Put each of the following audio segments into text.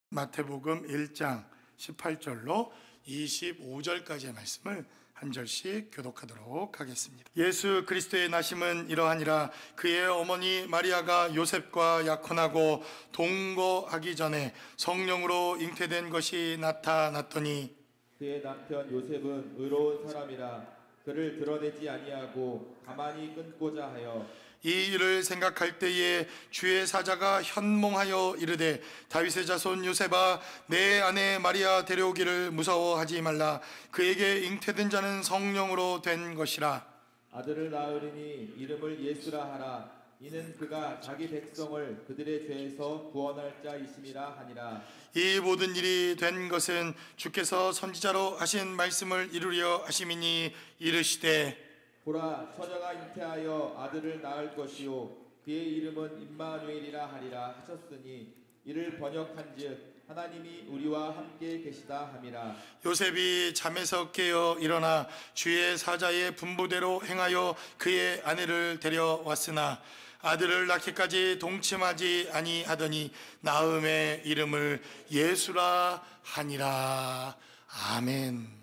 마태복음 1장 18절로 25절까지의 말씀을 한 절씩 교독하도록 하겠습니다. 예수 그리스도의 나심은 이러하니라. 그의 어머니 마리아가 요셉과 약혼하고 동거하기 전에 성령으로 잉태된 것이 나타났더니 그의 남편 요셉은 의로운 사람이라 그를 드러내지 아니하고 가만히 끊고자 하여 이 일을 생각할 때에 주의 사자가 현몽하여 이르되 다윗의 자손 요셉아 내 아내 마리아 데려오기를 무서워하지 말라. 그에게 잉태된 자는 성령으로 된 것이라. 아들을 낳으리니 이름을 예수라 하라. 이는 그가 자기 백성을 그들의 죄에서 구원할 자이심이라 하니라. 이 모든 일이 된 것은 주께서 선지자로 하신 말씀을 이루려 하심이니 이르시되 보라, 처녀가 잉태하여 아들을 낳을 것이요 그의 이름은 임마누엘이라 하리라 하셨으니 이를 번역한즉 하나님이 우리와 함께 계시다 함이라. 요셉이 잠에서 깨어 일어나 주의 사자의 분부대로 행하여 그의 아내를 데려왔으나 아들을 낳기까지 동침하지 아니하더니 나음의 이름을 예수라 하니라. 아멘.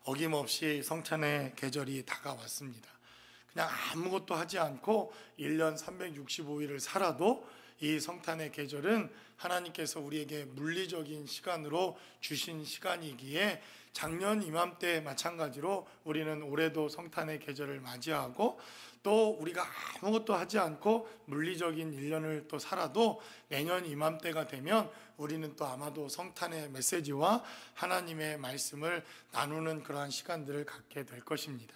어김없이 성찬의 계절이 다가왔습니다. 그냥 아무것도 하지 않고 1년 365일을 살아도 이 성탄의 계절은 하나님께서 우리에게 물리적인 시간으로 주신 시간이기에 작년 이맘때 마찬가지로 우리는 올해도 성탄의 계절을 맞이하고 또 우리가 아무것도 하지 않고 물리적인 1년을 또 살아도 내년 이맘때가 되면 우리는 또 아마도 성탄의 메시지와 하나님의 말씀을 나누는 그러한 시간들을 갖게 될 것입니다.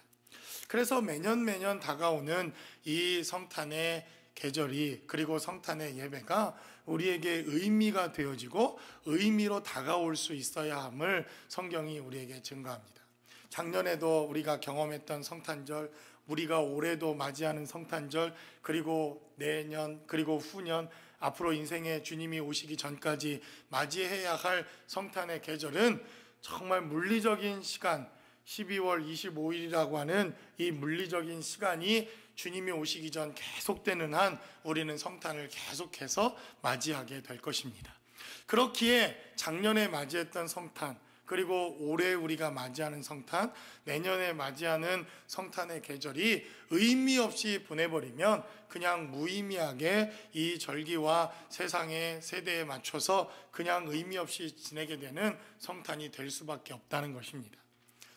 그래서 매년 다가오는 이 성탄의 계절이 그리고 성탄의 예배가 우리에게 의미가 되어지고 의미로 다가올 수 있어야 함을 성경이 우리에게 증거합니다. 작년에도 우리가 경험했던 성탄절, 우리가 올해도 맞이하는 성탄절, 그리고 내년, 그리고 후년, 앞으로 인생에 주님이 오시기 전까지 맞이해야 할 성탄의 계절은 정말 물리적인 시간, 12월 25일이라고 하는 이 물리적인 시간이 주님이 오시기 전 계속되는 한 우리는 성탄을 계속해서 맞이하게 될 것입니다. 그렇기에 작년에 맞이했던 성탄, 그리고 올해 우리가 맞이하는 성탄, 내년에 맞이하는 성탄의 계절이 의미 없이 보내버리면 그냥 무의미하게 이 절기와 세상의 세대에 맞춰서 그냥 의미 없이 지내게 되는 성탄이 될 수밖에 없다는 것입니다.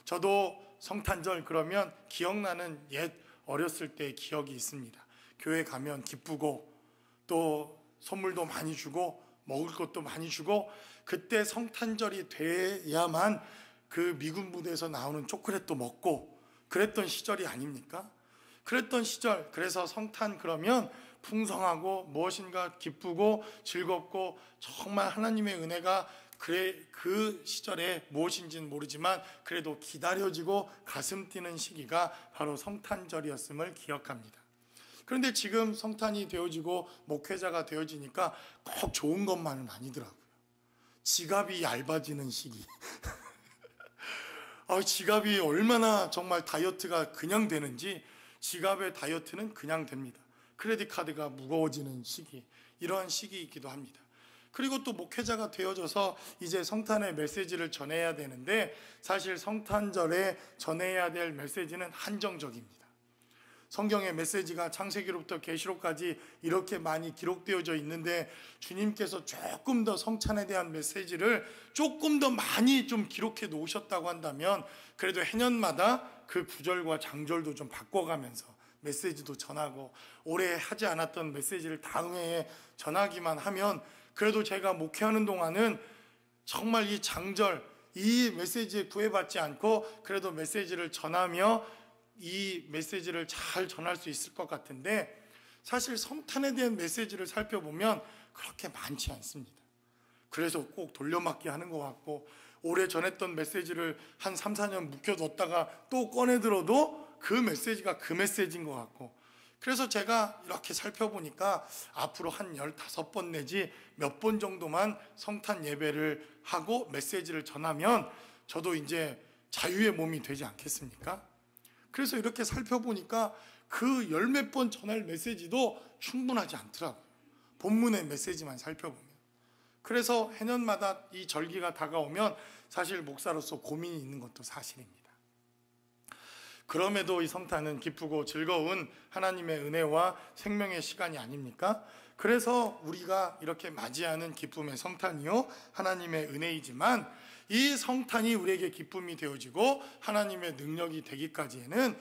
저도 성탄절 그러면 기억나는 옛 어렸을 때의 기억이 있습니다. 교회 가면 기쁘고 또 선물도 많이 주고 먹을 것도 많이 주고 그때 성탄절이 돼야만 그 미군 부대에서 나오는 초콜릿도 먹고 그랬던 시절이 아닙니까? 그랬던 시절, 그래서 성탄 그러면 풍성하고 무엇인가 기쁘고 즐겁고 정말 하나님의 은혜가 그 시절에 무엇인지는 모르지만 그래도 기다려지고 가슴 뛰는 시기가 바로 성탄절이었음을 기억합니다. 그런데 지금 성탄이 되어지고 목회자가 되어지니까 꼭 좋은 것만은 아니더라고요. 지갑이 얇아지는 시기. 지갑이 얼마나 정말 다이어트가 그냥 되는지 지갑의 다이어트는 그냥 됩니다. 크레딧 카드가 무거워지는 시기, 이러한 시기이기도 합니다. 그리고 또 목회자가 되어져서 이제 성탄의 메시지를 전해야 되는데 사실 성탄절에 전해야 될 메시지는 한정적입니다. 성경의 메시지가 창세기로부터 계시록까지 이렇게 많이 기록되어져 있는데 주님께서 조금 더 성찬에 대한 메시지를 조금 더 많이 좀 기록해 놓으셨다고 한다면 그래도 해년마다 그 구절과 장절도 좀 바꿔가면서 메시지도 전하고 올해 하지 않았던 메시지를 다음 해에 전하기만 하면 그래도 제가 목회하는 동안은 정말 이 장절, 이 메시지에 구애받지 않고 그래도 메시지를 전하며 이 메시지를 잘 전할 수 있을 것 같은데 사실 성탄에 대한 메시지를 살펴보면 그렇게 많지 않습니다. 그래서 꼭 돌려막기 하는 것 같고 올해 전했던 메시지를 한 3, 4년 묵혀뒀다가 또 꺼내들어도 그 메시지가 그 메시지인 것 같고 그래서 제가 이렇게 살펴보니까 앞으로 한 15번 내지 몇 번 정도만 성탄 예배를 하고 메시지를 전하면 저도 이제 자유의 몸이 되지 않겠습니까? 그래서 이렇게 살펴보니까 그 열 몇 번 전할 메시지도 충분하지 않더라고요. 본문의 메시지만 살펴보면. 그래서 해년마다 이 절기가 다가오면 사실 목사로서 고민이 있는 것도 사실입니다. 그럼에도 이 성탄은 기쁘고 즐거운 하나님의 은혜와 생명의 시간이 아닙니까? 그래서 우리가 이렇게 맞이하는 기쁨의 성탄이요 하나님의 은혜이지만, 이 성탄이 우리에게 기쁨이 되어지고 하나님의 능력이 되기까지에는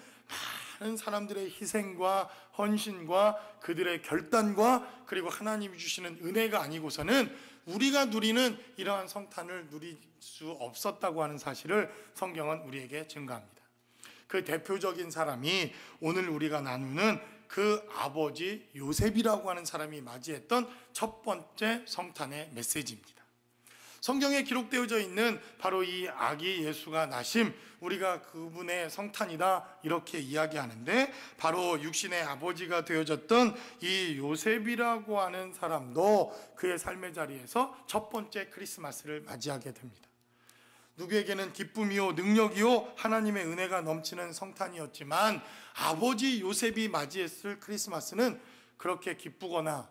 많은 사람들의 희생과 헌신과 그들의 결단과 그리고 하나님이 주시는 은혜가 아니고서는 우리가 누리는 이러한 성탄을 누릴 수 없었다고 하는 사실을 성경은 우리에게 증거합니다. 그 대표적인 사람이 오늘 우리가 나누는 그 아버지 요셉이라고 하는 사람이 맞이했던 첫 번째 성탄의 메시지입니다. 성경에 기록되어져 있는 바로 이 아기 예수가 나심, 우리가 그분의 성탄이다 이렇게 이야기하는데, 바로 육신의 아버지가 되어졌던 이 요셉이라고 하는 사람도 그의 삶의 자리에서 첫 번째 크리스마스를 맞이하게 됩니다. 누구에게는 기쁨이요 능력이요 하나님의 은혜가 넘치는 성탄이었지만, 아버지 요셉이 맞이했을 크리스마스는 그렇게 기쁘거나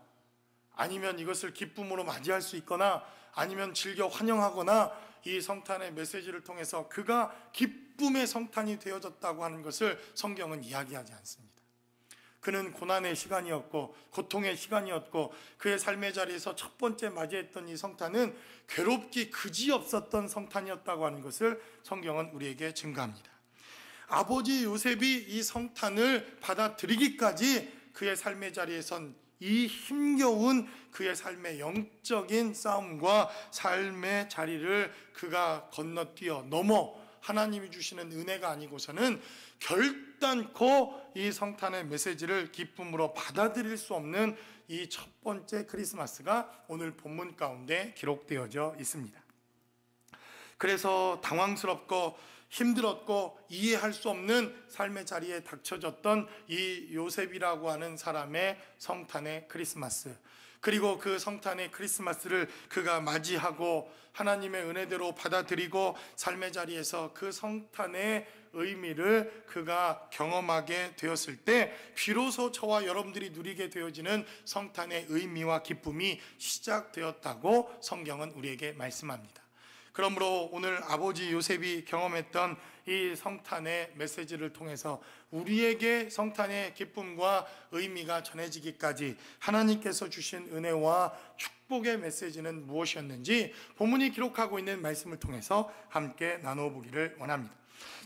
아니면 이것을 기쁨으로 맞이할 수 있거나 아니면 즐겨 환영하거나 이 성탄의 메시지를 통해서 그가 기쁨의 성탄이 되어졌다고 하는 것을 성경은 이야기하지 않습니다. 그는 고난의 시간이었고 고통의 시간이었고, 그의 삶의 자리에서 첫 번째 맞이했던 이 성탄은 괴롭기 그지없었던 성탄이었다고 하는 것을 성경은 우리에게 증거합니다. 아버지 요셉이 이 성탄을 받아들이기까지 그의 삶의 자리에선 이 힘겨운 그의 삶의 영적인 싸움과 삶의 자리를 그가 건너뛰어 넘어 하나님이 주시는 은혜가 아니고서는 결단코 이 성탄의 메시지를 기쁨으로 받아들일 수 없는 이 첫 번째 크리스마스가 오늘 본문 가운데 기록되어져 있습니다. 그래서 당황스럽고 힘들었고 이해할 수 없는 삶의 자리에 닥쳐졌던 이 요셉이라고 하는 사람의 성탄의 크리스마스, 그리고 그 성탄의 크리스마스를 그가 맞이하고 하나님의 은혜대로 받아들이고 삶의 자리에서 그 성탄의 의미를 그가 경험하게 되었을 때 비로소 저와 여러분들이 누리게 되어지는 성탄의 의미와 기쁨이 시작되었다고 성경은 우리에게 말씀합니다. 그러므로 오늘 아버지 요셉이 경험했던 이 성탄의 메시지를 통해서 우리에게 성탄의 기쁨과 의미가 전해지기까지 하나님께서 주신 은혜와 축복의 메시지는 무엇이었는지 본문이 기록하고 있는 말씀을 통해서 함께 나눠보기를 원합니다.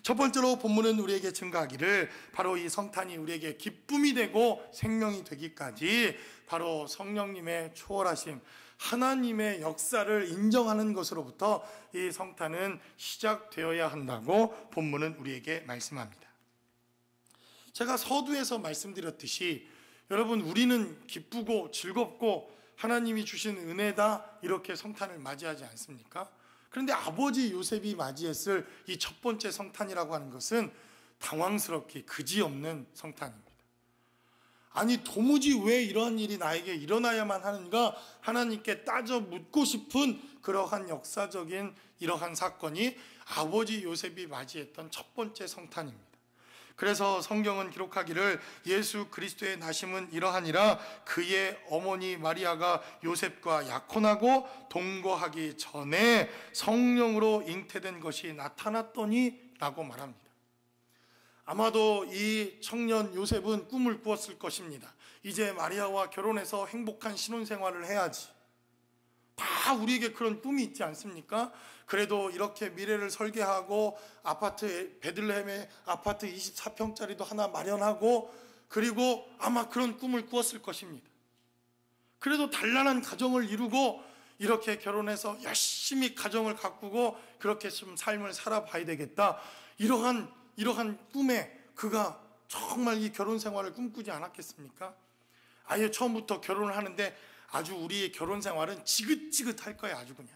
첫 번째로 본문은 우리에게 증거하기를, 바로 이 성탄이 우리에게 기쁨이 되고 생명이 되기까지 바로 성령님의 초월하심, 하나님의 역사를 인정하는 것으로부터 이 성탄은 시작되어야 한다고 본문은 우리에게 말씀합니다. 제가 서두에서 말씀드렸듯이 여러분, 우리는 기쁘고 즐겁고 하나님이 주신 은혜다 이렇게 성탄을 맞이하지 않습니까? 그런데 아버지 요셉이 맞이했을 이 첫 번째 성탄이라고 하는 것은 당황스럽게 그지없는 성탄입니다. 아니 도무지 왜 이러한 일이 나에게 일어나야만 하는가 하나님께 따져 묻고 싶은 그러한 역사적인 이러한 사건이 아버지 요셉이 맞이했던 첫 번째 성탄입니다. 그래서 성경은 기록하기를 예수 그리스도의 나심은 이러하니라, 그의 어머니 마리아가 요셉과 약혼하고 동거하기 전에 성령으로 잉태된 것이 나타났더니 라고 말합니다. 아마도 이 청년 요셉은 꿈을 꾸었을 것입니다. 이제 마리아와 결혼해서 행복한 신혼생활을 해야지. 다 우리에게 그런 꿈이 있지 않습니까? 그래도 이렇게 미래를 설계하고 아파트, 베들레헴에 아파트 24평짜리도 하나 마련하고, 그리고 아마 그런 꿈을 꾸었을 것입니다. 그래도 단란한 가정을 이루고 이렇게 결혼해서 열심히 가정을 가꾸고 그렇게 좀 삶을 살아봐야 되겠다, 이러한 꿈에 그가 정말 이 결혼 생활을 꿈꾸지 않았겠습니까? 아예 처음부터 결혼을 하는데 아주 우리의 결혼 생활은 지긋지긋할 거예요. 아주 그냥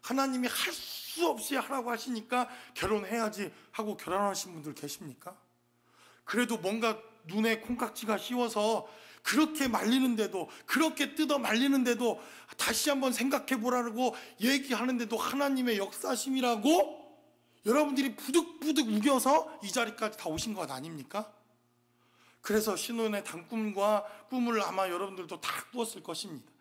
하나님이 할 수 없이 하라고 하시니까 결혼해야지 하고 결혼하신 분들 계십니까? 그래도 뭔가 눈에 콩깍지가 씌워서 그렇게 말리는데도, 그렇게 뜯어 말리는데도 다시 한번 생각해 보라고 얘기하는데도 하나님의 역사심이라고 여러분들이 부득부득 우겨서 이 자리까지 다 오신 것 아닙니까? 그래서 신혼의 단꿈과 꿈을 아마 여러분들도 다 꾸었을 것입니다.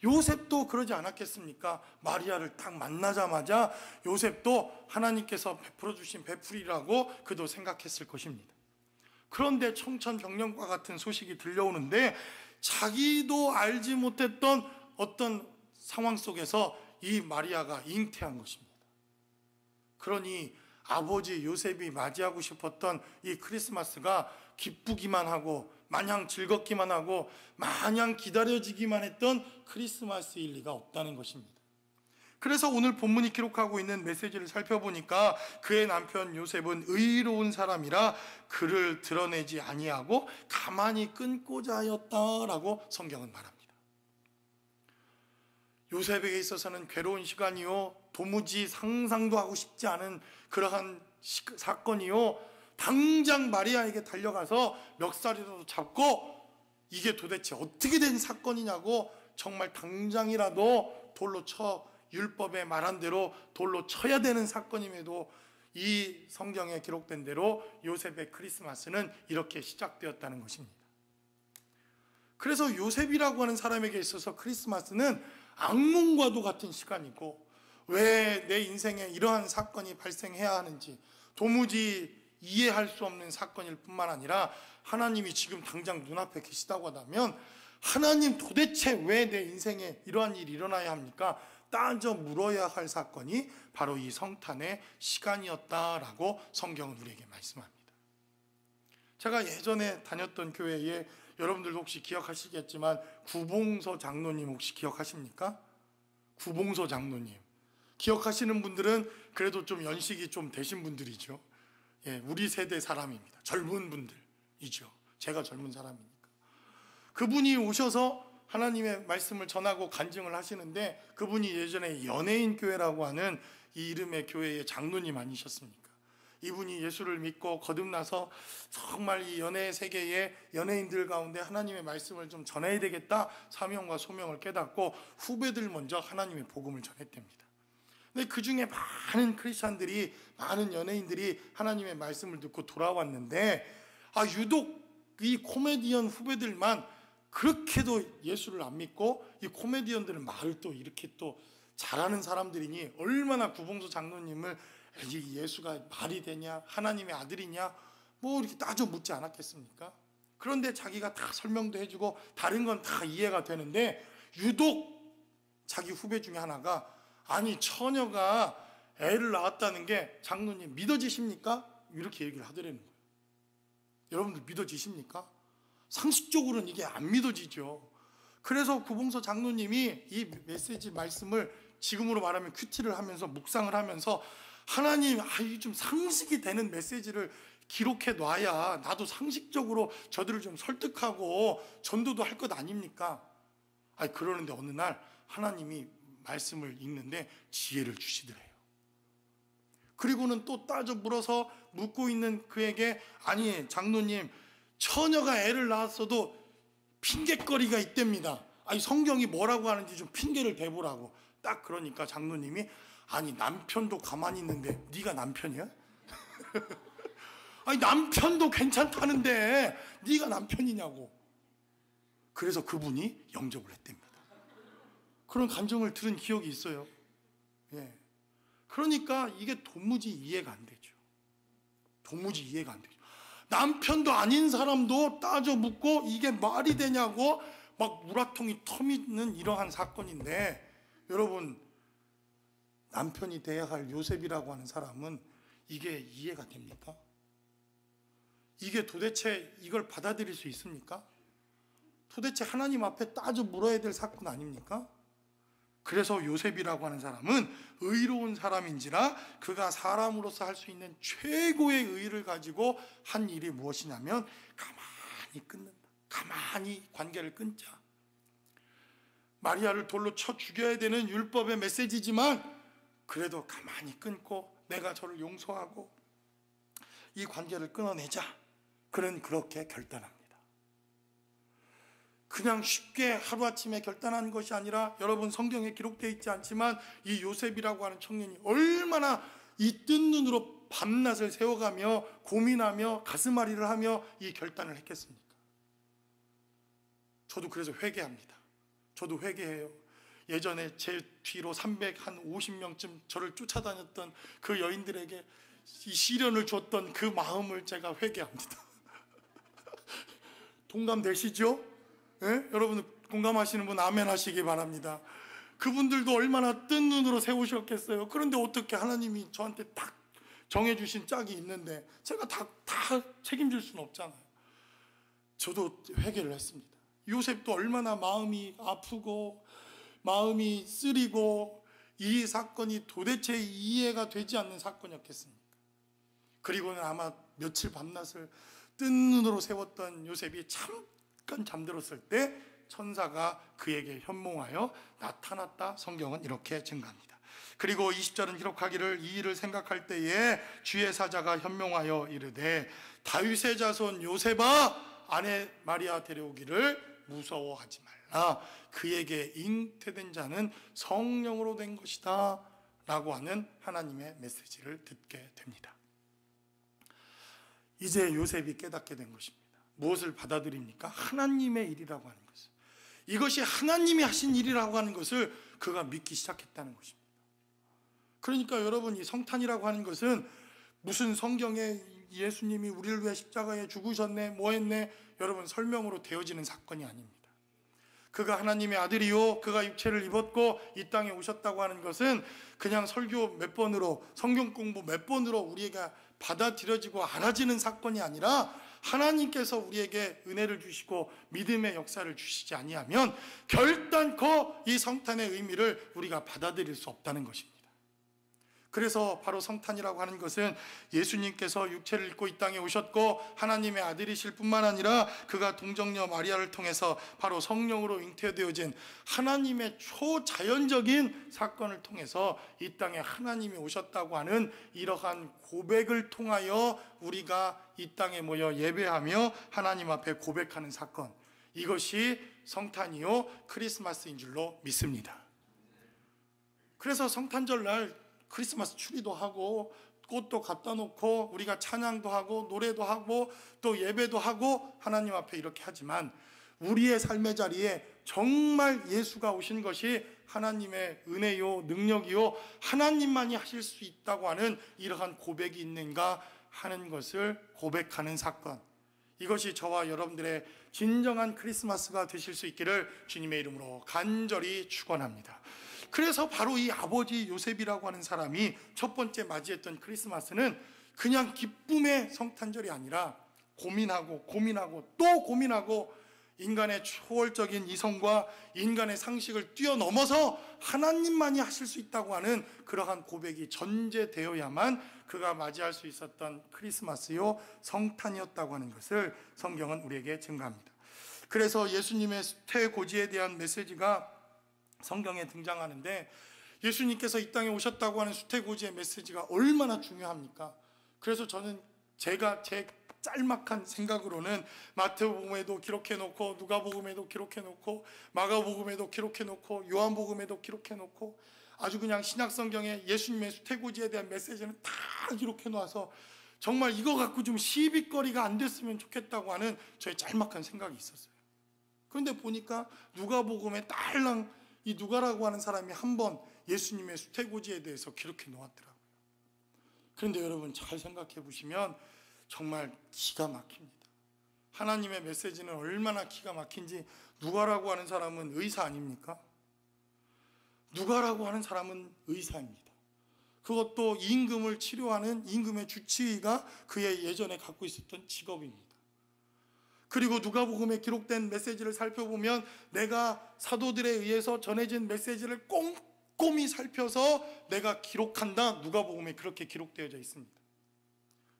요셉도 그러지 않았겠습니까? 마리아를 딱 만나자마자 요셉도 하나님께서 베풀어 주신 베풀이라고 그도 생각했을 것입니다. 그런데 청천벽력과 같은 소식이 들려오는데 자기도 알지 못했던 어떤 상황 속에서 이 마리아가 잉태한 것입니다. 그러니 아버지 요셉이 맞이하고 싶었던 이 크리스마스가 기쁘기만 하고 마냥 즐겁기만 하고 마냥 기다려지기만 했던 크리스마스일 리가 없다는 것입니다. 그래서 오늘 본문이 기록하고 있는 메시지를 살펴보니까 그의 남편 요셉은 의로운 사람이라 그를 드러내지 아니하고 가만히 끊고자 하였다라고 성경은 말합니다. 요셉에게 있어서는 괴로운 시간이요, 도무지 상상도 하고 싶지 않은 그러한 사건이요, 당장 마리아에게 달려가서 멱살이라도 잡고 이게 도대체 어떻게 된 사건이냐고 정말 당장이라도 돌로 쳐, 율법에 말한 대로 돌로 쳐야 되는 사건임에도 이 성경에 기록된 대로 요셉의 크리스마스는 이렇게 시작되었다는 것입니다. 그래서 요셉이라고 하는 사람에게 있어서 크리스마스는 악몽과도 같은 시간이고, 왜 내 인생에 이러한 사건이 발생해야 하는지 도무지 이해할 수 없는 사건일 뿐만 아니라 하나님이 지금 당장 눈앞에 계시다고 한다면 하나님 도대체 왜 내 인생에 이러한 일이 일어나야 합니까? 따져 물어야 할 사건이 바로 이 성탄의 시간이었다라고 성경은 우리에게 말씀합니다. 제가 예전에 다녔던 교회에 여러분들도 혹시 기억하시겠지만 구봉서 장로님 혹시 기억하십니까? 구봉서 장로님 기억하시는 분들은 그래도 좀 연식이 좀 되신 분들이죠. 예, 우리 세대 사람입니다. 젊은 분들이죠. 제가 젊은 사람이니까. 그분이 오셔서 하나님의 말씀을 전하고 간증을 하시는데, 그분이 예전에 연예인 교회라고 하는 이 이름의 교회의 장로님 아니셨습니까? 이분이 예수를 믿고 거듭나서 정말 이 연예 세계의 연예인들 가운데 하나님의 말씀을 좀 전해야 되겠다 사명과 소명을 깨닫고 후배들 먼저 하나님의 복음을 전했답니다. 근데 그 중에 많은 크리스찬들이, 많은 연예인들이 하나님의 말씀을 듣고 돌아왔는데, 유독 이 코미디언 후배들만 그렇게도 예수를 안 믿고, 이 코미디언들은 말을 또 이렇게 또 잘하는 사람들이니 얼마나 구봉서 장로님을 예수가 말이 되냐, 하나님의 아들이냐, 뭐 이렇게 따져 묻지 않았겠습니까? 그런데 자기가 다 설명도 해주고 다른 건 다 이해가 되는데, 유독 자기 후배 중에 하나가 아니 처녀가 애를 낳았다는 게 장로님 믿어지십니까? 이렇게 얘기를 하더라는 거예요. 여러분들 믿어지십니까? 상식적으로는 이게 안 믿어지죠. 그래서 구봉서 장로님이 이 메시지 말씀을 지금으로 말하면 큐티를 하면서 묵상을 하면서 하나님, 이게 좀 상식이 되는 메시지를 기록해 놔야 나도 상식적으로 저들을 좀 설득하고 전도도 할 것 아닙니까? 그러는데 어느 날 하나님이 말씀을 읽는데 지혜를 주시더래요. 그리고는 또 따져 물어서 묻고 있는 그에게 아니 장로님, 처녀가 애를 낳았어도 핑계거리가 있답니다. 성경이 뭐라고 하는지 좀 핑계를 대보라고. 딱 그러니까 장로님이 아니 남편도 가만히 있는데 네가 남편이야? 남편도 괜찮다는데 네가 남편이냐고. 그래서 그분이 영접을 했답니다. 그런 감정을 들은 기억이 있어요. 예. 그러니까 이게 도무지 이해가 안 되죠. 도무지 이해가 안 되죠. 남편도 아닌 사람도 따져 묻고 이게 말이 되냐고 막 우라통이 터미는 이러한 사건인데, 여러분 남편이 돼야 할 요셉이라고 하는 사람은 이게 이해가 됩니까? 이게 도대체 이걸 받아들일 수 있습니까? 도대체 하나님 앞에 따져 물어야 될 사건 아닙니까? 그래서 요셉이라고 하는 사람은 의로운 사람인지라 그가 사람으로서 할 수 있는 최고의 의를 가지고 한 일이 무엇이냐면 가만히 끊는다. 가만히 관계를 끊자. 마리아를 돌로 쳐 죽여야 되는 율법의 메시지지만 그래도 가만히 끊고 내가 저를 용서하고 이 관계를 끊어내자. 그는 그렇게 결단합니다. 그냥 쉽게 하루아침에 결단한 것이 아니라, 여러분 성경에 기록되어 있지 않지만 이 요셉이라고 하는 청년이 얼마나 이 뜬 눈으로 밤낮을 세워가며 고민하며 가슴앓이를 하며 이 결단을 했겠습니까? 저도 그래서 회개합니다. 저도 회개해요. 예전에 제 뒤로 350명쯤 저를 쫓아다녔던 그 여인들에게 이 시련을 줬던 그 마음을 제가 회개합니다. 동감되시죠? 예? 여러분 공감하시는 분 아멘 하시기 바랍니다. 그분들도 얼마나 뜬 눈으로 세우셨겠어요. 그런데 어떻게 하나님이 저한테 딱 정해주신 짝이 있는데 제가 다 책임질 수는 없잖아요. 저도 회개를 했습니다. 요셉도 얼마나 마음이 아프고 마음이 쓰리고 이 사건이 도대체 이해가 되지 않는 사건이었겠습니까? 그리고는 아마 며칠 밤낮을 뜬 눈으로 세웠던 요셉이 잠깐 잠들었을 때 천사가 그에게 현몽하여 나타났다. 성경은 이렇게 증가합니다. 그리고 20절은 기록하기를 이 일을 생각할 때에 주의 사자가 현몽하여 이르되 다윗의 자손 요셉아 아내 마리아 데려오기를 무서워하지 말라. 그에게 잉태된 자는 성령으로 된 것이다 라고 하는 하나님의 메시지를 듣게 됩니다. 이제 요셉이 깨닫게 된 것입니다. 무엇을 받아들입니까? 하나님의 일이라고 하는 것을. 이것이 하나님이 하신 일이라고 하는 것을 그가 믿기 시작했다는 것입니다. 그러니까 여러분, 이 성탄이라고 하는 것은 무슨 성경에 예수님이 우리를 위해 십자가에 죽으셨네 뭐 했네 여러분 설명으로 되어지는 사건이 아닙니다. 그가 하나님의 아들이요 그가 육체를 입었고 이 땅에 오셨다고 하는 것은 그냥 설교 몇 번으로 성경 공부 몇 번으로 우리가 받아들여지고 알아지는 사건이 아니라 하나님께서 우리에게 은혜를 주시고 믿음의 역사를 주시지 아니하면 결단코 이 성탄의 의미를 우리가 받아들일 수 없다는 것입니다. 그래서 바로 성탄이라고 하는 것은 예수님께서 육체를 입고 이 땅에 오셨고 하나님의 아들이실 뿐만 아니라 그가 동정녀 마리아를 통해서 바로 성령으로 잉태되어진 하나님의 초자연적인 사건을 통해서 이 땅에 하나님이 오셨다고 하는 이러한 고백을 통하여 우리가 이 땅에 모여 예배하며 하나님 앞에 고백하는 사건, 이것이 성탄이요 크리스마스인 줄로 믿습니다. 그래서 성탄절 날 크리스마스 추리도 하고 꽃도 갖다 놓고 우리가 찬양도 하고 노래도 하고 또 예배도 하고 하나님 앞에 이렇게 하지만 우리의 삶의 자리에 정말 예수가 오신 것이 하나님의 은혜요 능력이요 하나님만이 하실 수 있다고 하는 이러한 고백이 있는가 하는 것을 고백하는 사건, 이것이 저와 여러분들의 진정한 크리스마스가 되실 수 있기를 주님의 이름으로 간절히 축원합니다. 그래서 바로 이 아버지 요셉이라고 하는 사람이 첫 번째 맞이했던 크리스마스는 그냥 기쁨의 성탄절이 아니라 고민하고 또 고민하고 인간의 초월적인 이성과 인간의 상식을 뛰어넘어서 하나님만이 하실 수 있다고 하는 그러한 고백이 전제되어야만 그가 맞이할 수 있었던 크리스마스요 성탄이었다고 하는 것을 성경은 우리에게 증가합니다. 그래서 예수님의 수태고지에 대한 메시지가 성경에 등장하는데 예수님께서 이 땅에 오셨다고 하는 수태고지의 메시지가 얼마나 중요합니까? 그래서 저는 제 짤막한 생각으로는 마태복음에도 기록해놓고 누가복음에도 기록해놓고 마가복음에도 기록해놓고 요한복음에도 기록해놓고 아주 그냥 신약성경에 예수님의 수태고지에 대한 메시지는 다 기록해놓아서 정말 이거 갖고 좀 시비거리가 안 됐으면 좋겠다고 하는 저의 짤막한 생각이 있었어요. 그런데 보니까 누가복음에 딸랑 이 누가라고 하는 사람이 한번 예수님의 수태고지에 대해서 기록해 놓았더라고요. 그런데 여러분 잘 생각해 보시면 정말 기가 막힙니다. 하나님의 메시지는 얼마나 기가 막힌지. 누가라고 하는 사람은 의사 아닙니까? 누가라고 하는 사람은 의사입니다. 그것도 임금을 치료하는 임금의 주치의가 그의 예전에 갖고 있었던 직업입니다. 그리고 누가복음에 기록된 메시지를 살펴보면 내가 사도들에 의해서 전해진 메시지를 꼼꼼히 살펴서 내가 기록한다. 누가복음에 그렇게 기록되어져 있습니다.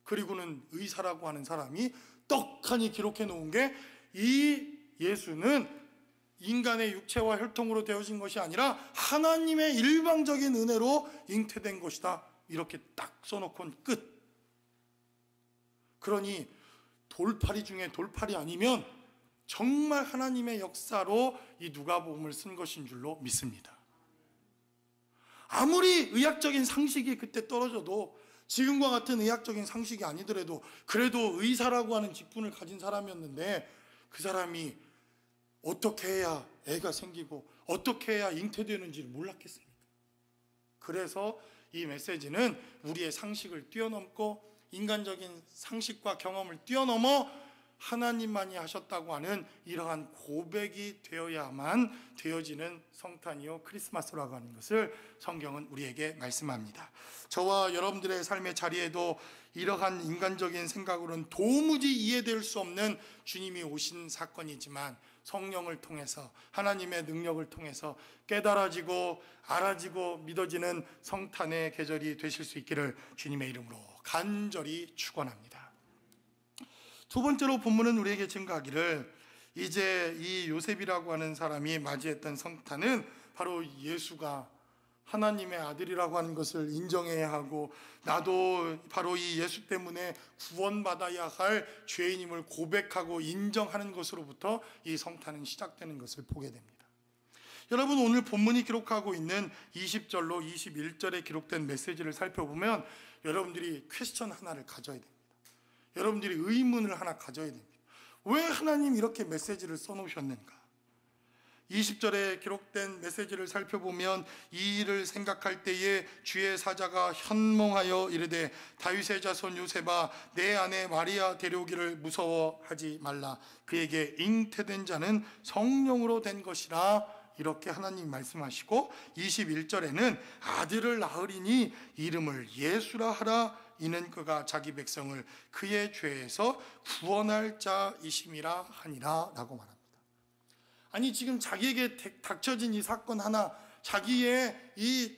그리고는 의사라고 하는 사람이 떡하니 기록해 놓은 게 이 예수는 인간의 육체와 혈통으로 되어진 것이 아니라 하나님의 일방적인 은혜로 잉태된 것이다. 이렇게 딱 써놓고는 끝. 그러니 돌팔이 중에 돌팔이 아니면 정말 하나님의 역사로 이 누가복음을 쓴 것인 줄로 믿습니다. 아무리 의학적인 상식이 그때 떨어져도 지금과 같은 의학적인 상식이 아니더라도 그래도 의사라고 하는 직분을 가진 사람이었는데 그 사람이 어떻게 해야 애가 생기고 어떻게 해야 잉태되는지를 몰랐겠습니까? 그래서 이 메시지는 우리의 상식을 뛰어넘고 인간적인 상식과 경험을 뛰어넘어 하나님만이 하셨다고 하는 이러한 고백이 되어야만 되어지는 성탄이요 크리스마스라고 하는 것을 성경은 우리에게 말씀합니다. 저와 여러분들의 삶의 자리에도 이러한 인간적인 생각으로는 도무지 이해될 수 없는 주님이 오신 사건이지만 성령을 통해서 하나님의 능력을 통해서 깨달아지고 알아지고 믿어지는 성탄의 계절이 되실 수 있기를 주님의 이름으로 간절히 축원합니다. 두 번째로 본문은 우리에게 증거하기를 이제 이 요셉이라고 하는 사람이 맞이했던 성탄은 바로 예수가 하나님의 아들이라고 하는 것을 인정해야 하고 나도 바로 이 예수 때문에 구원받아야 할 죄인임을 고백하고 인정하는 것으로부터 이 성탄은 시작되는 것을 보게 됩니다. 여러분, 오늘 본문이 기록하고 있는 20절로 21절에 기록된 메시지를 살펴보면 여러분들이 퀘스천 하나를 가져야 됩니다. 여러분들이 의문을 하나 가져야 됩니다. 왜 하나님 이렇게 메시지를 써놓으셨는가? 20절에 기록된 메시지를 살펴보면 이 일을 생각할 때에 주의 사자가 현몽하여 이르되 다윗의 자손 요셉아 내 아내 마리아 데려오기를 무서워하지 말라 그에게 잉태된 자는 성령으로 된 것이라 이렇게 하나님 말씀하시고 21절에는 아들을 낳으리니 이름을 예수라 하라 이는 그가 자기 백성을 그의 죄에서 구원할 자이심이라 하니라 라고 말합니다. 아니 지금 자기에게 닥쳐진 이 사건 하나, 자기의 이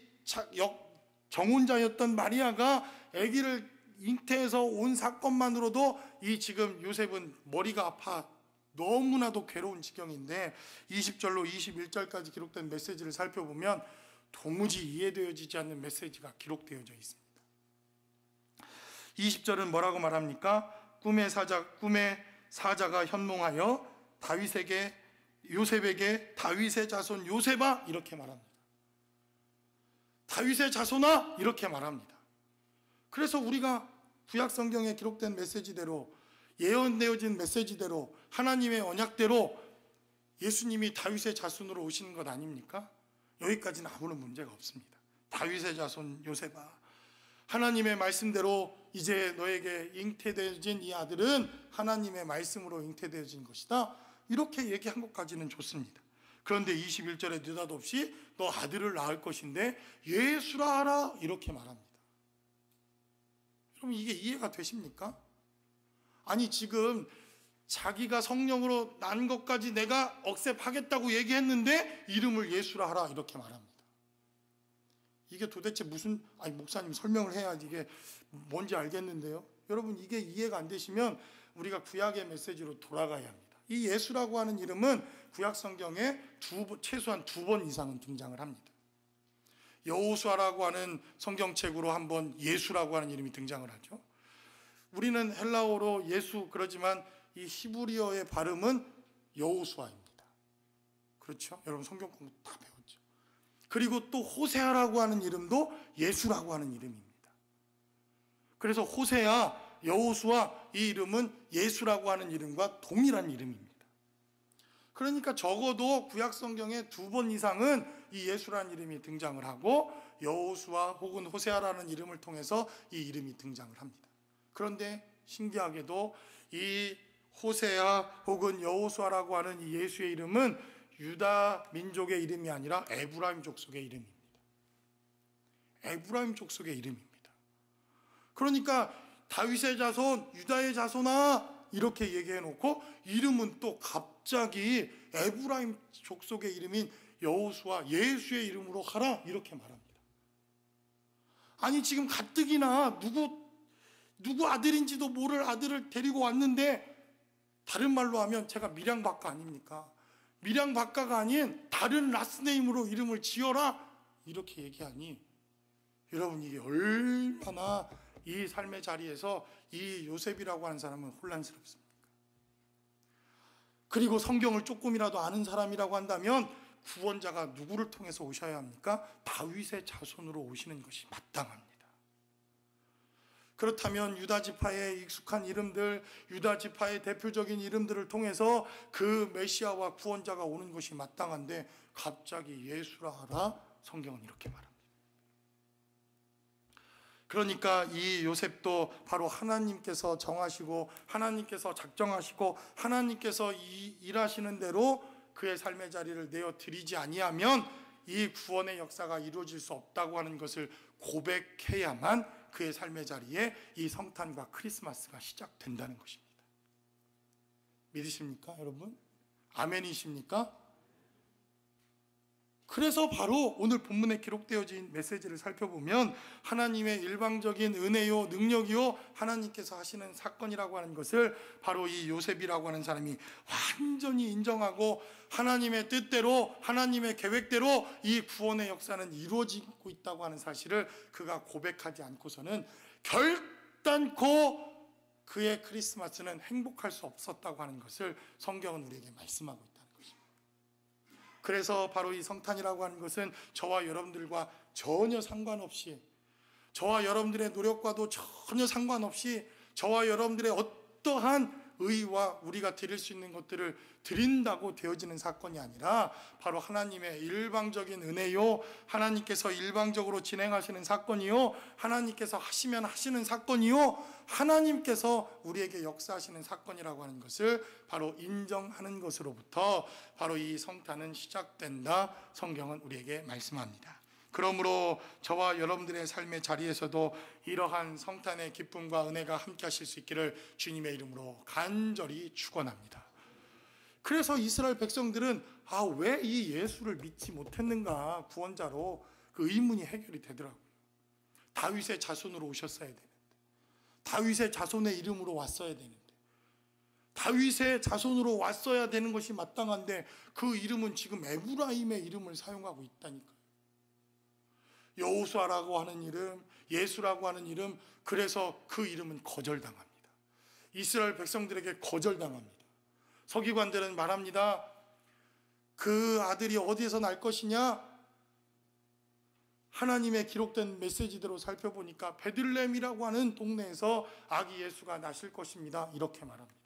정혼자였던 마리아가 아기를 잉태해서 온 사건만으로도 이 지금 요셉은 머리가 아파 너무나도 괴로운 지경인데 20절로 21절까지 기록된 메시지를 살펴보면 도무지 이해되어지지 않는 메시지가 기록되어져 있습니다. 20절은 뭐라고 말합니까? 꿈의 사자가 현몽하여 요셉에게 다윗의 자손 요셉아 이렇게 말합니다. 다윗의 자손아 이렇게 말합니다. 그래서 우리가 구약 성경에 기록된 메시지대로 예언되어진 메시지대로 하나님의 언약대로 예수님이 다윗의 자손으로 오시는 것 아닙니까? 여기까지는 아무런 문제가 없습니다. 다윗의 자손 요셉아 하나님의 말씀대로 이제 너에게 잉태되어진 이 아들은 하나님의 말씀으로 잉태되어진 것이다. 이렇게 얘기한 것까지는 좋습니다. 그런데 21절에 느닷없이 너 아들을 낳을 것인데 예수라 하라 이렇게 말합니다. 여러분 이게 이해가 되십니까? 아니 지금 자기가 성령으로 난 것까지 내가 억셉하겠다고 얘기했는데 이름을 예수라 하라 이렇게 말합니다. 이게 도대체 무슨 목사님 설명을 해야지 이게 뭔지 알겠는데요. 여러분 이게 이해가 안 되시면 우리가 구약의 메시지로 돌아가야 합니다. 이 예수라고 하는 이름은 구약 성경에 최소한 2번 이상은 등장을 합니다. 여호수아라고 하는 성경책으로 한번 예수라고 하는 이름이 등장을 하죠. 우리는 헬라어로 예수 그러지만 이 히브리어의 발음은 여호수아입니다. 그렇죠? 여러분 성경 공부 다 배웠죠. 그리고 또 호세아라고 하는 이름도 예수라고 하는 이름입니다. 그래서 호세아, 여호수아 이 이름은 예수라고 하는 이름과 동일한 이름입니다. 그러니까 적어도 구약 성경에 2번 이상은 이 예수라는 이름이 등장을 하고 여호수아 혹은 호세아라는 이름을 통해서 이 이름이 등장을 합니다. 그런데 신기하게도 이 호세아 혹은 여호수아라고 하는 이 예수의 이름은 유다 민족의 이름이 아니라 에브라임 족속의 이름입니다. 에브라임 족속의 이름입니다. 그러니까 다윗의 자손, 유다의 자손아 이렇게 얘기해 놓고 이름은 또 갑자기 에브라임 족속의 이름인 여호수아 예수의 이름으로 하라 이렇게 말합니다. 아니 지금 가뜩이나 누구 아들인지도 모를 아들을 데리고 왔는데 다른 말로 하면 제가 밀양박가 아닙니까? 밀양박가가 아닌 다른 라스네임으로 이름을 지어라 이렇게 얘기하니 여러분 이게 얼마나 이 삶의 자리에서 이 요셉이라고 하는 사람은 혼란스럽습니까? 그리고 성경을 조금이라도 아는 사람이라고 한다면 구원자가 누구를 통해서 오셔야 합니까? 다윗의 자손으로 오시는 것이 마땅합니다. 그렇다면 유다 지파의 익숙한 이름들, 유다 지파의 대표적인 이름들을 통해서 그 메시아와 구원자가 오는 것이 마땅한데 갑자기 예수라 하라? 성경은 이렇게 말합니다. 그러니까 이 요셉도 바로 하나님께서 정하시고 하나님께서 작정하시고 하나님께서 일하시는 대로 그의 삶의 자리를 내어 드리지 아니하면 이 구원의 역사가 이루어질 수 없다고 하는 것을 고백해야만 그의 삶의 자리에 이 성탄과 크리스마스가 시작된다는 것입니다. 믿으십니까, 여러분? 아멘이십니까? 그래서 바로 오늘 본문에 기록되어진 메시지를 살펴보면 하나님의 일방적인 은혜요 능력이요 하나님께서 하시는 사건이라고 하는 것을 바로 이 요셉이라고 하는 사람이 완전히 인정하고 하나님의 뜻대로 하나님의 계획대로 이 구원의 역사는 이루어지고 있다고 하는 사실을 그가 고백하지 않고서는 결단코 그의 크리스마스는 행복할 수 없었다고 하는 것을 성경은 우리에게 말씀하고 있다. 그래서 바로 이 성탄이라고 하는 것은 저와 여러분들과 전혀 상관없이, 저와 여러분들의 노력과도 전혀 상관없이 저와 여러분들의 어떠한 의와 우리가 드릴 수 있는 것들을 드린다고 되어지는 사건이 아니라 바로 하나님의 일방적인 은혜요, 하나님께서 일방적으로 진행하시는 사건이요, 하나님께서 하시면 하시는 사건이요, 하나님께서 우리에게 역사하시는 사건이라고 하는 것을 바로 인정하는 것으로부터 바로 이 성탄은 시작된다. 성경은 우리에게 말씀합니다. 그러므로 저와 여러분들의 삶의 자리에서도 이러한 성탄의 기쁨과 은혜가 함께 하실 수 있기를 주님의 이름으로 간절히 축원합니다. 그래서 이스라엘 백성들은 왜 이 예수를 믿지 못했는가, 구원자로 그 의문이 해결이 되더라고요. 다윗의 자손으로 오셨어야 되는데, 다윗의 자손의 이름으로 왔어야 되는데, 다윗의 자손으로 왔어야 되는 것이 마땅한데 그 이름은 지금 에브라임의 이름을 사용하고 있다니까요. 여호수아라고 하는 이름, 예수라고 하는 이름, 그래서 그 이름은 거절당합니다. 이스라엘 백성들에게 거절당합니다. 서기관들은 말합니다. 그 아들이 어디에서 날 것이냐? 하나님의 기록된 메시지대로 살펴보니까 베들레헴이라고 하는 동네에서 아기 예수가 나실 것입니다. 이렇게 말합니다.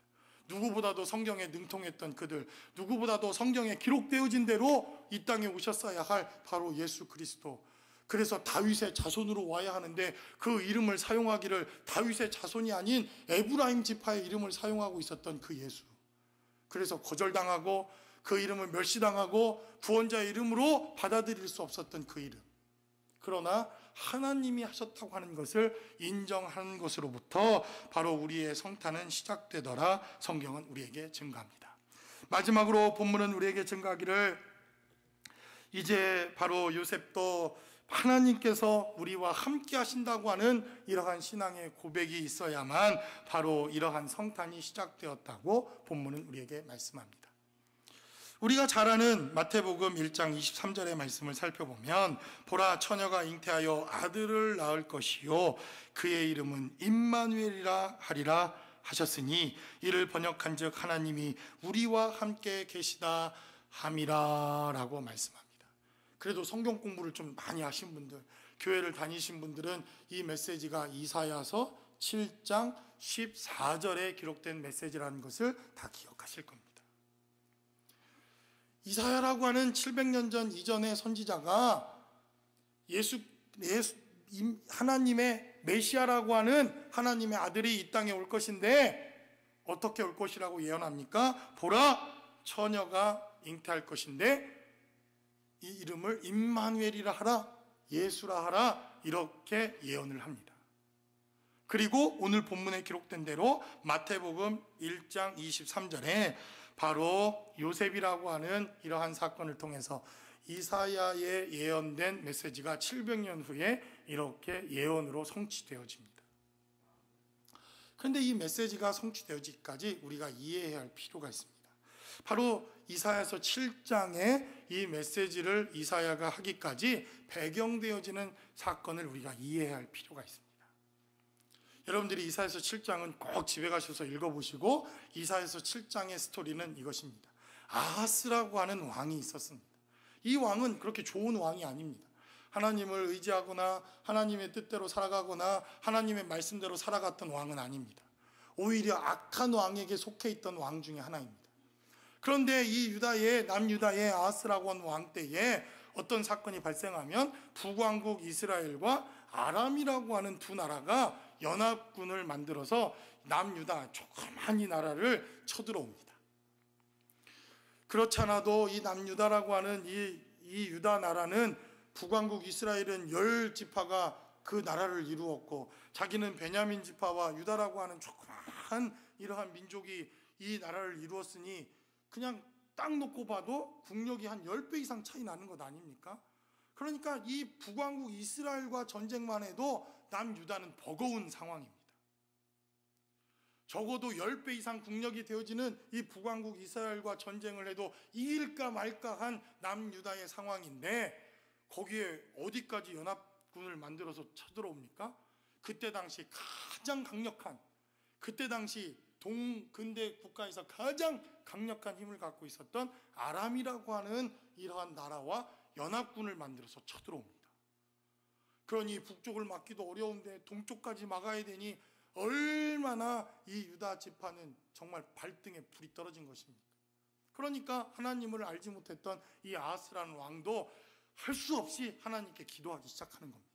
누구보다도 성경에 능통했던 그들, 누구보다도 성경에 기록되어진 대로 이 땅에 오셨어야 할 바로 예수 그리스도. 그래서 다윗의 자손으로 와야 하는데 그 이름을 사용하기를 다윗의 자손이 아닌 에브라임 지파의 이름을 사용하고 있었던 그 예수. 그래서 거절당하고 그 이름을 멸시당하고 구원자의 이름으로 받아들일 수 없었던 그 이름. 그러나 하나님이 하셨다고 하는 것을 인정하는 것으로부터 바로 우리의 성탄은 시작되더라. 성경은 우리에게 증가합니다. 마지막으로 본문은 우리에게 증가하기를 이제 바로 요셉도 하나님께서 우리와 함께 하신다고 하는 이러한 신앙의 고백이 있어야만 바로 이러한 성탄이 시작되었다고 본문은 우리에게 말씀합니다. 우리가 잘 아는 마태복음 1장 23절의 말씀을 살펴보면 보라 처녀가 잉태하여 아들을 낳을 것이요 그의 이름은 임마누엘이라 하리라 하셨으니 이를 번역한즉 하나님이 우리와 함께 계시다 함이라 라고 말씀합니다. 그래도 성경 공부를 좀 많이 하신 분들, 교회를 다니신 분들은 이 메시지가 이사야서 7장 14절에 기록된 메시지라는 것을 다 기억하실 겁니다. 이사야라고 하는 700년 전 이전의 선지자가 하나님의 메시아라고 하는 하나님의 아들이 이 땅에 올 것인데 어떻게 올 것이라고 예언합니까? 보라 처녀가 잉태할 것인데 이 이름을 임마누엘이라 하라, 예수라 하라 이렇게 예언을 합니다. 그리고 오늘 본문에 기록된 대로 마태복음 1장 23절에 바로 요셉이라고 하는 이러한 사건을 통해서 이사야의 예언된 메시지가 700년 후에 이렇게 예언으로 성취되어집니다. 그런데 이 메시지가 성취되어지기까지 우리가 이해해야 할 필요가 있습니다. 바로 이사야서 7장에 이 메시지를 이사야가 하기까지 배경되어지는 사건을 우리가 이해해야 할 필요가 있습니다. 여러분들이 이사야서 7장은 꼭 집에 가셔서 읽어보시고 이사야서 7장의 스토리는 이것입니다. 아하스라고 하는 왕이 있었습니다. 이 왕은 그렇게 좋은 왕이 아닙니다. 하나님을 의지하거나 하나님의 뜻대로 살아가거나 하나님의 말씀대로 살아갔던 왕은 아닙니다. 오히려 악한 왕에게 속해 있던 왕 중에 하나입니다. 그런데 이 남유다의 아하스라고 하는 왕 때에 어떤 사건이 발생하면 북왕국 이스라엘과 아람이라고 하는 두 나라가 연합군을 만들어서 남유다 조그만 이 나라를 쳐들어옵니다. 그렇지 않아도 이 남유다라고 하는 이 유다 나라는 북왕국 이스라엘은 10지파가 그 나라를 이루었고 자기는 베냐민 지파와 유다라고 하는 조그만 이러한 민족이 이 나라를 이루었으니 그냥 딱 놓고 봐도 국력이 한 10배 이상 차이 나는 것 아닙니까? 그러니까 이 북왕국 이스라엘과 전쟁만 해도 남유다는 버거운 상황입니다. 적어도 10배 이상 국력이 되어지는 이 북왕국 이스라엘과 전쟁을 해도 이길까 말까 한 남유다의 상황인데 거기에 어디까지 연합군을 만들어서 쳐들어옵니까? 그때 당시 가장 강력한, 그때 당시 동근대 국가에서 가장 강력한 힘을 갖고 있었던 아람이라고 하는 이러한 나라와 연합군을 만들어서 쳐들어옵니다. 그러니 북쪽을 막기도 어려운데 동쪽까지 막아야 되니 얼마나 이 유다 지파는 정말 발등에 불이 떨어진 것입니까? 그러니까 하나님을 알지 못했던 이 아하스라는 왕도 할 수 없이 하나님께 기도하기 시작하는 겁니다.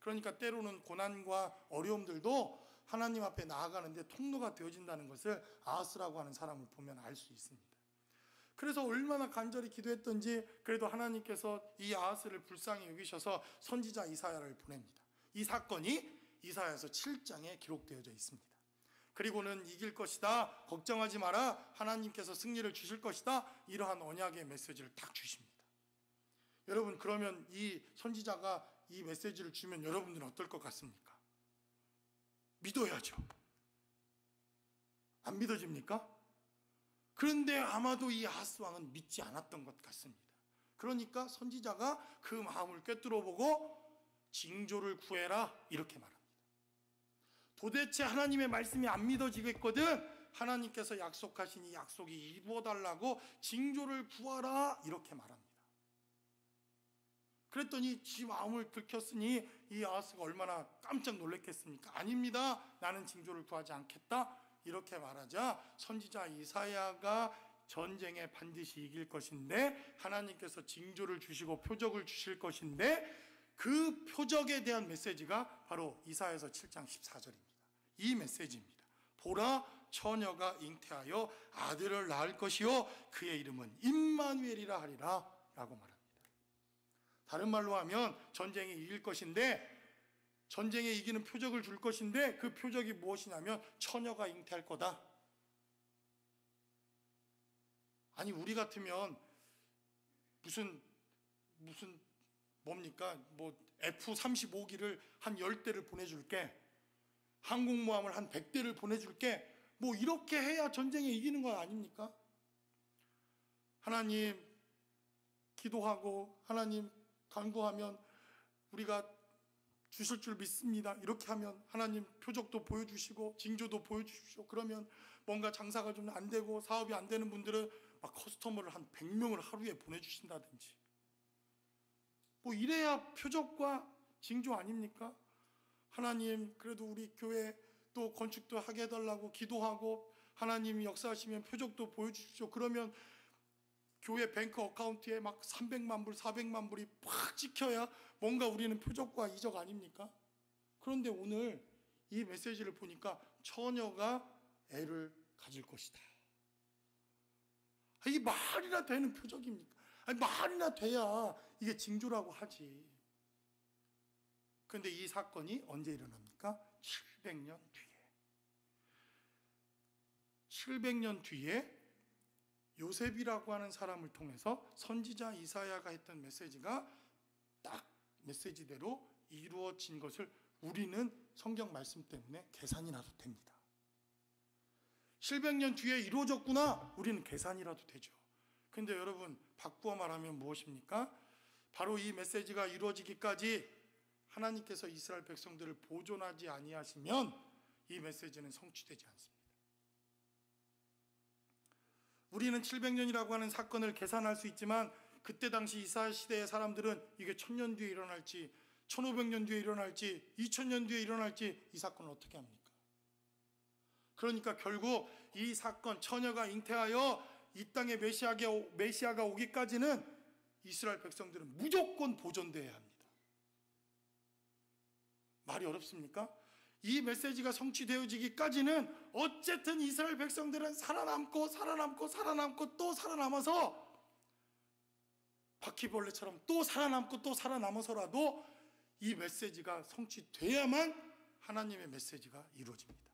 그러니까 때로는 고난과 어려움들도 하나님 앞에 나아가는데 통로가 되어진다는 것을 아하스라고 하는 사람을 보면 알 수 있습니다. 그래서 얼마나 간절히 기도했던지 그래도 하나님께서 이 아하스를 불쌍히 여기셔서 선지자 이사야를 보냅니다. 이 사건이 이사야서 7장에 기록되어져 있습니다. 그리고는 이길 것이다, 걱정하지 마라, 하나님께서 승리를 주실 것이다, 이러한 언약의 메시지를 딱 주십니다. 여러분, 그러면 이 선지자가 이 메시지를 주면 여러분들은 어떨 것 같습니까? 믿어야죠. 안 믿어집니까? 그런데 아마도 이 아하스 왕은 믿지 않았던 것 같습니다. 그러니까 선지자가 그 마음을 꿰뚫어 보고 징조를 구해라 이렇게 말합니다. 도대체 하나님의 말씀이 안 믿어지겠거든 하나님께서 약속하신 이 약속이 이루어달라고 징조를 구하라 이렇게 말합니다. 그랬더니 지 마음을 들켰으니 이 아하스가 얼마나 깜짝 놀랐겠습니까? 아닙니다, 나는 징조를 구하지 않겠다 이렇게 말하자 선지자 이사야가 전쟁에 반드시 이길 것인데 하나님께서 징조를 주시고 표적을 주실 것인데 그 표적에 대한 메시지가 바로 이사야서 7장 14절입니다. 이 메시지입니다. 보라, 처녀가 잉태하여 아들을 낳을 것이요 그의 이름은 임마누엘이라 하리라 라고 말합니다. 다른 말로 하면 전쟁에 이길 것인데 전쟁에 이기는 표적을 줄 것인데 그 표적이 무엇이냐면 처녀가 잉태할 거다. 아니 우리 같으면 무슨 뭡니까? 뭐 F-35기를 한 10대를 보내줄게, 항공모함을 한 100대를 보내줄게, 뭐 이렇게 해야 전쟁에 이기는 거 아닙니까? 하나님 기도하고 하나님 간구하면 우리가 주실 줄 믿습니다. 이렇게 하면 하나님 표적도 보여주시고 징조도 보여주십시오. 그러면 뭔가 장사가 좀 안 되고 사업이 안 되는 분들은 막 커스터머를 한 100명을 하루에 보내주신다든지 뭐 이래야 표적과 징조 아닙니까? 하나님 그래도 우리 교회 또 건축도 하게 해달라고 기도하고 하나님이 역사하시면 표적도 보여주십시오. 그러면 교회 뱅크 어카운트에 막 300만 불, 400만 불이 팍 찍혀야 뭔가 우리는 표적과 이적 아닙니까? 그런데 오늘 이 메시지를 보니까 처녀가 애를 가질 것이다. 이게 말이나 되는 표적입니까? 아니, 말이나 돼야 이게 징조라고 하지. 그런데 이 사건이 언제 일어납니까? 700년 뒤에. 700년 뒤에 요셉이라고 하는 사람을 통해서 선지자 이사야가 했던 메시지가 딱 메시지대로 이루어진 것을 우리는 성경 말씀 때문에 계산이라도 됩니다. 700년 뒤에 이루어졌구나, 우리는 계산이라도 되죠. 근데 여러분, 바꾸어 말하면 무엇입니까? 바로 이 메시지가 이루어지기까지 하나님께서 이스라엘 백성들을 보존하지 아니하시면 이 메시지는 성취되지 않습니다. 우리는 700년이라고 하는 사건을 계산할 수 있지만 그때 당시 이스라엘 시대의 사람들은 이게 1000년 뒤에 일어날지 1500년 뒤에 일어날지 2000년 뒤에 일어날지 이 사건을 어떻게 합니까? 그러니까 결국 이 사건, 처녀가 잉태하여 이 땅에 메시아가 오기까지는 이스라엘 백성들은 무조건 보존되어야 합니다. 말이 어렵습니까? 이 메시지가 성취되어지기까지는 어쨌든 이스라엘 백성들은 살아남고 또 살아남아서 바퀴벌레처럼 또 살아남아서라도 이 메시지가 성취돼야만 하나님의 메시지가 이루어집니다.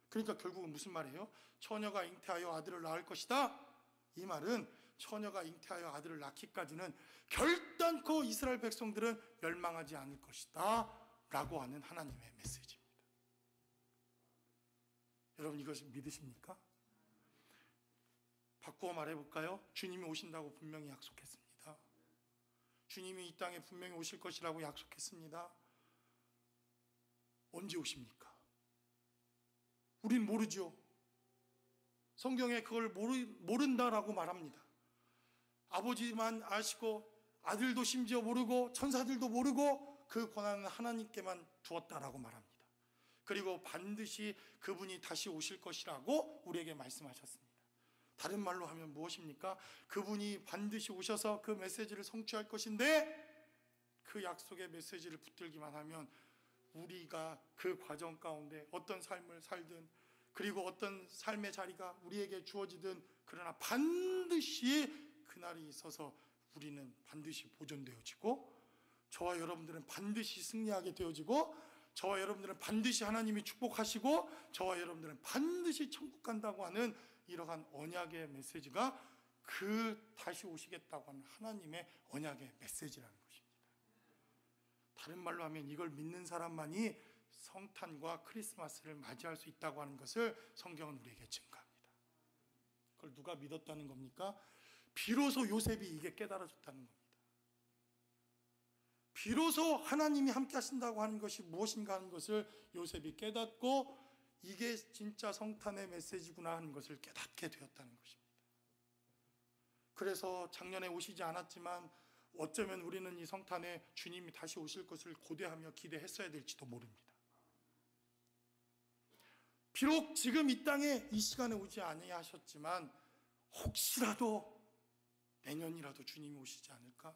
그러니까 결국은 무슨 말이에요? 처녀가 잉태하여 아들을 낳을 것이다. 이 말은 처녀가 잉태하여 아들을 낳기까지는 결단코 이스라엘 백성들은 멸망하지 않을 것이다 라고 하는 하나님의 메시지입니다. 여러분 이것을 믿으십니까? 바꾸어 말해볼까요? 주님이 오신다고 분명히 약속했습니다. 주님이 이 땅에 분명히 오실 것이라고 약속했습니다. 언제 오십니까? 우린 모르죠. 성경에 그걸 모른다라고 말합니다. 아버지만 아시고 아들도 심지어 모르고 천사들도 모르고 그 권한은 하나님께만 두었다라고 말합니다. 그리고 반드시 그분이 다시 오실 것이라고 우리에게 말씀하셨습니다. 다른 말로 하면 무엇입니까? 그분이 반드시 오셔서 그 메시지를 성취할 것인데 그 약속의 메시지를 붙들기만 하면 우리가 그 과정 가운데 어떤 삶을 살든 그리고 어떤 삶의 자리가 우리에게 주어지든 그러나 반드시 그날이 있어서 우리는 반드시 보존되어지고 저와 여러분들은 반드시 승리하게 되어지고 저와 여러분들은 반드시 하나님이 축복하시고 저와 여러분들은 반드시 천국 간다고 하는 이러한 언약의 메시지가 그 다시 오시겠다고 하는 하나님의 언약의 메시지라는 것입니다. 다른 말로 하면 이걸 믿는 사람만이 성탄과 크리스마스를 맞이할 수 있다고 하는 것을 성경은 우리에게 증거합니다. 그걸 누가 믿었다는 겁니까? 비로소 요셉이 이게 깨달아졌다는 겁니다. 비로소 하나님이 함께 하신다고 하는 것이 무엇인가 하는 것을 요셉이 깨닫고 이게 진짜 성탄의 메시지구나 하는 것을 깨닫게 되었다는 것입니다. 그래서 작년에 오시지 않았지만 어쩌면 우리는 이 성탄에 주님이 다시 오실 것을 고대하며 기대했어야 될지도 모릅니다. 비록 지금 이 땅에 이 시간에 오지 아니하셨지만 혹시라도 내년이라도 주님이 오시지 않을까?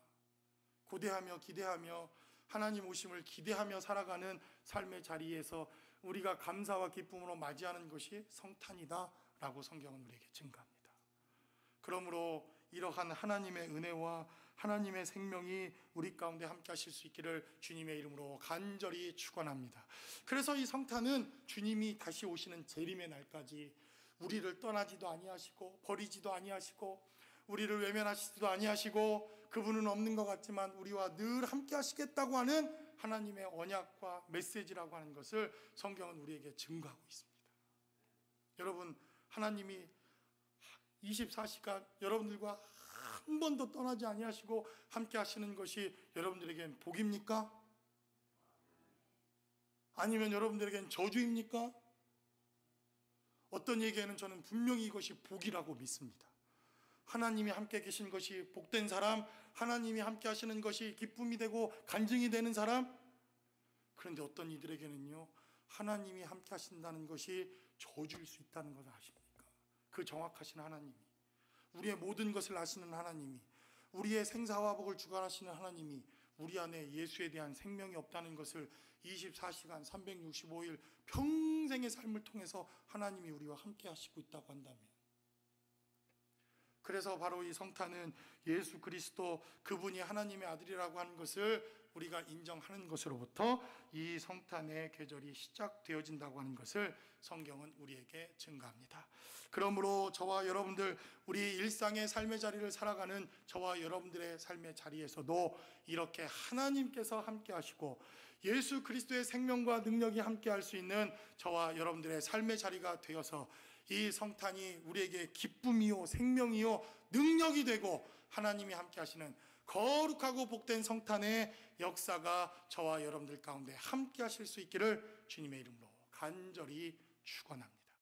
고대하며 기대하며 하나님 오심을 기대하며 살아가는 삶의 자리에서 우리가 감사와 기쁨으로 맞이하는 것이 성탄이다라고 성경은 우리에게 증거합니다. 그러므로 이러한 하나님의 은혜와 하나님의 생명이 우리 가운데 함께 하실 수 있기를 주님의 이름으로 간절히 축원합니다. 그래서 이 성탄은 주님이 다시 오시는 재림의 날까지 우리를 떠나지도 아니하시고 버리지도 아니하시고 우리를 외면하시지도 아니하시고 그분은 없는 것 같지만 우리와 늘 함께 하시겠다고 하는 하나님의 언약과 메시지라고 하는 것을 성경은 우리에게 증거하고 있습니다. 여러분, 하나님이 24시간 여러분들과 한 번도 떠나지 아니하시고 함께 하시는 것이 여러분들에겐 복입니까? 아니면 여러분들에겐 저주입니까? 어떤 얘기에는 저는 분명히 이것이 복이라고 믿습니다. 하나님이 함께 계신 것이 복된 사람, 하나님이 함께 하시는 것이 기쁨이 되고 간증이 되는 사람. 그런데 어떤 이들에게는요, 하나님이 함께 하신다는 것이 저주일 수 있다는 것을 아십니까? 그 정확하신 하나님이, 우리의 모든 것을 아시는 하나님이, 우리의 생사화복을 주관하시는 하나님이 우리 안에 예수에 대한 생명이 없다는 것을 24시간 365일 평생의 삶을 통해서 하나님이 우리와 함께 하시고 있다고 한다면, 그래서 바로 이 성탄은 예수 그리스도 그분이 하나님의 아들이라고 하는 것을 우리가 인정하는 것으로부터 이 성탄의 계절이 시작되어진다고 하는 것을 성경은 우리에게 증거합니다. 그러므로 저와 여러분들, 우리 일상의 삶의 자리를 살아가는 저와 여러분들의 삶의 자리에서도 이렇게 하나님께서 함께 하시고 예수 그리스도의 생명과 능력이 함께 할 수 있는 저와 여러분들의 삶의 자리가 되어서 이 성탄이 우리에게 기쁨이요 생명이요 능력이 되고 하나님이 함께 하시는 거룩하고 복된 성탄의 역사가 저와 여러분들 가운데 함께 하실 수 있기를 주님의 이름으로 간절히 축원합니다.